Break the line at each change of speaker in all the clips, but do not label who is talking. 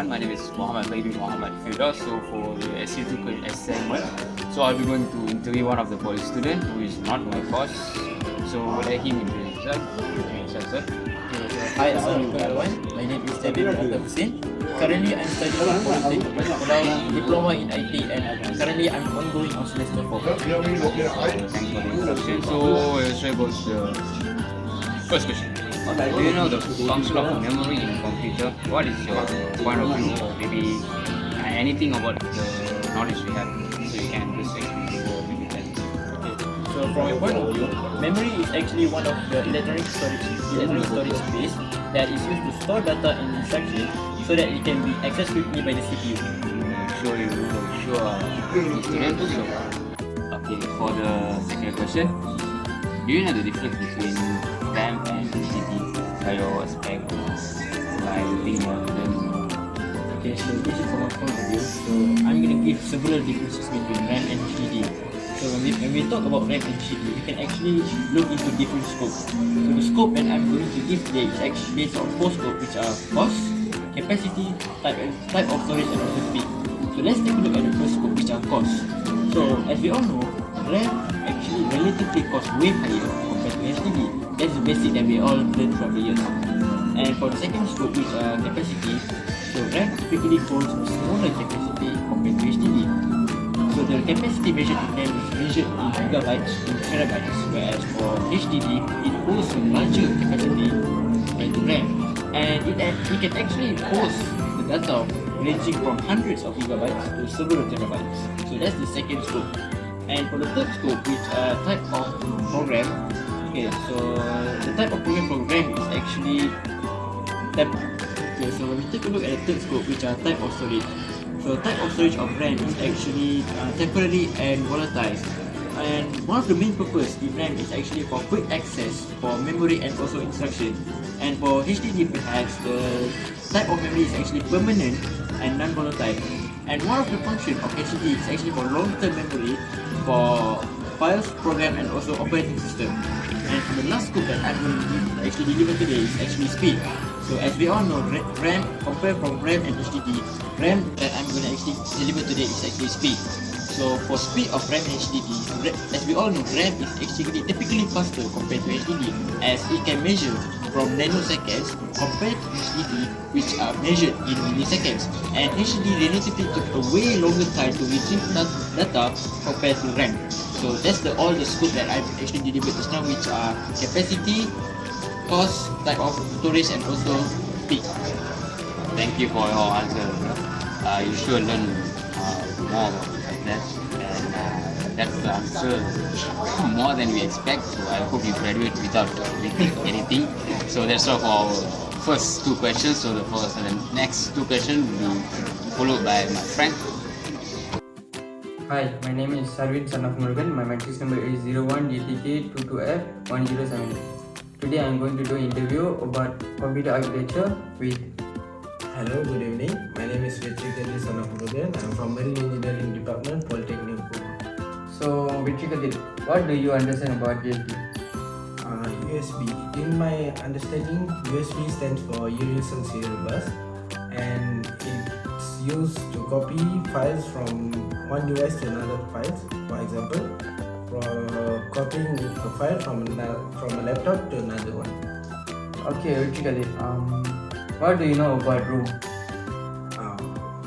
everyone. My name is Muhammad Firdaus. So for the SC2 assignment, so I'll be going to interview one of the poly student who is not my course. So let him introduce himself, sir.
Hi, everyone. My name is David Hussein. Currently, I'm studying Polytechnic Diploma in IT, and currently I'm ongoing on semester 4.
Thanks for the introduction. So let's try about the first question. Do you know the function of memory in a computer? What is your point of view? Maybe anything about the knowledge we have, so you can just explain or maybe tell.
So from my point of view, memory is actually one of the electronic storage space that is used to store data and instructions so that it can be accessed quickly by the CPU.
Sure. Students. So, okay, for the second question, do you know the difference between RAM and HDD by your spec? I think
Okay, so this is from my point of view. So I'm going to give several differences between RAM and HDD. So when we talk about RAM and HDD, we can actually look into different scopes. So the scope that I'm going to give today is actually based on 4 scopes, which are cost, capacity, type of storage, and also speed. So let's take a look at the first scope, which are cost. So as we all know, RAM actually relatively costs way higher compared to HDD. That's the basic that we all learn from the years. And for the second scope, which are capacity, so RAM typically holds a smaller capacity compared to HDD. So the capacity measured in RAM is measured in gigabytes to terabytes, whereas for HDD, it holds a larger capacity compared to RAM. And it can actually host the data ranging from hundreds of gigabytes to several terabytes. So that's the second scope. And for the third scope, which are type of program, okay, so the type of program is actually so when we take a look at the third scope, which are type of storage. So type of storage of RAM is actually temporary and volatile. And one of the main purpose in RAM is actually for quick access for memory and also instruction. And for HDD perhaps the type of memory is actually permanent and non-volatile. And one of the function of HDD is actually for long-term memory for files, program, and also operating system. And the last scope that I'm going to actually deliver today is actually speed. So as we all know, RAM, compared from RAM and HDD, RAM that I'm going to actually deliver today is actually speed. So for speed of RAM and HDD, as we all know, RAM is actually typically faster compared to HDD, as it can measure from nanoseconds compared to HDD, which are measured in milliseconds. And HDD relatively took a way longer time to retrieve data compared to RAM. So that's all the scope that I've actually delivered just now, which are capacity, cost, type of storage, and also speed.
Thank you for your answer. You sure learn more about that, and that's the answer more than we expect. So I hope you graduate without making anything. So that's all for our first 2 questions. So the next 2 questions will be followed by my friend.
Hi, my name is Sarvin son of Murugan. My matrix number is 01DTK22F1070. Today I am going to do an interview about computer architecture with.
Hello, good evening. My name is Vetrikadir son of Murugan. I am from Marine Engineering Department, Polytechnic.
So, Vetrikadir, what do you understand about USB?
USB. In my understanding, USB stands for Universal Serial Bus, and it's used to copy files from one device to another files. For example, copying a file from a laptop to another one.
Okay, Vetrikadir, what do you know about ROM?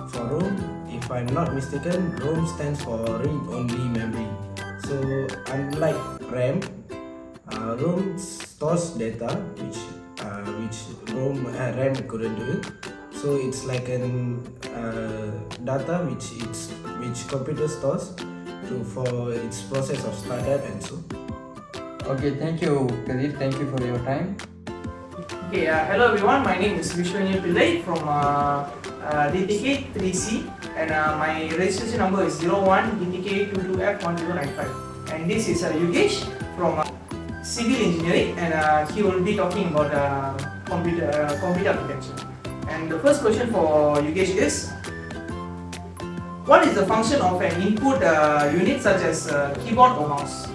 For ROM, if I'm not mistaken, ROM stands for read-only memory. So unlike RAM, ROM stores data which RAM couldn't do. So it's like an data which computer stores for its process of startup and so.
Okay, thank you, Kadir. Thank you for your time.
Okay, hello everyone. My name is Vishwanya Pillai from DTK3C, and my registration number is 01DTK22F1095. And this is Yugesh from Civil Engineering, and he will be talking about computer architecture. And the first question for Yugesh is, what is the function of an input unit such as keyboard or mouse?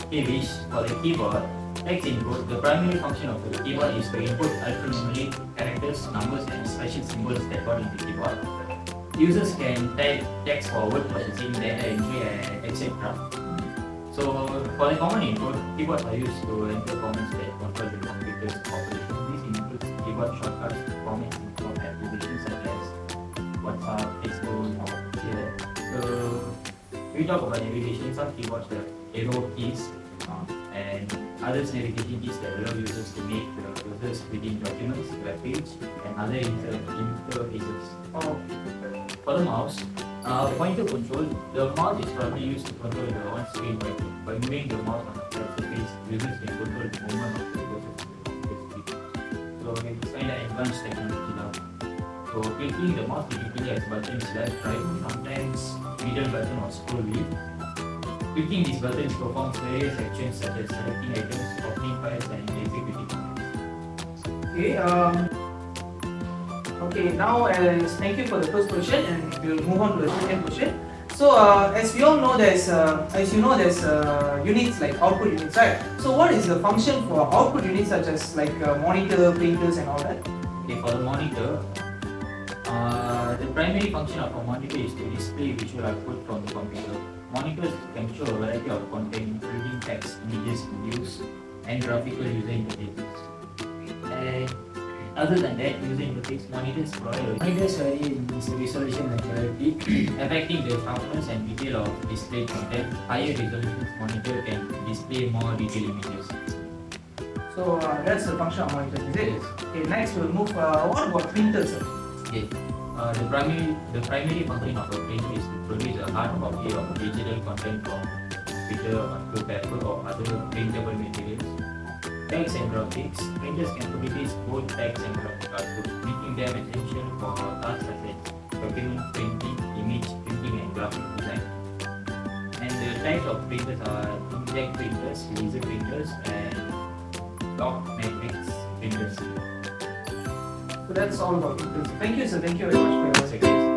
Okay, Vish, for the keyboard, text input, the primary function of the keyboard is to input alphanumeric characters, numbers, and special symbols that got in the keyboard. Users can type text for word processing, data entry, and etc. So, for the common input, keyboards are used to enter comments that control the computer's operation. This includes keyboard shortcuts, comments for applications such as WhatsApp, Facebook, or Twitter. So, we talk about navigation. Some keyboards have arrow keys and others navigation keys that allow users to make users within documents, web page, and other interfaces. For the mouse, pointer control, the mouse is probably used to control the on-screen pointer. By moving the mouse on the flat surface, users can control the movement of the cursor. So it's kind of advanced technology now. So clicking the mouse typically has buttons left, right, sometimes middle button or scroll wheel. Clicking these buttons performs various actions such as selecting items, opening files, and executing commands.
Okay, now thank you for the first question, and we'll move on to the second question. So as we all know, there's units like output units, right? So what is the function for output units such as like monitor, printers, and all that?
Okay, for the monitor, the primary function of a monitor is to display visual output from the computer. Monitors can show a variety of content, including text, images, videos, and graphical user interfaces. Other than that, user interface monitors vary in visualization accuracy, affecting the sharpness and detail of displayed content. Higher resolution monitor can display more detailed images.
So that's the function of monitors, is it?
Yes.
Okay, next we'll move. What about printers?
Okay. The primary function of a printer is to produce a hard copy of digital content from computer onto paper or other printable materials. Text and graphics. Printers can produce both text and graphic output, making them essential for tasks such as document printing, image printing, and graphic design. And the types of printers are inkjet printers, laser printers, and dot matrix printers.
So that's all about printers. Thank you, sir. Thank you very much for your
Second.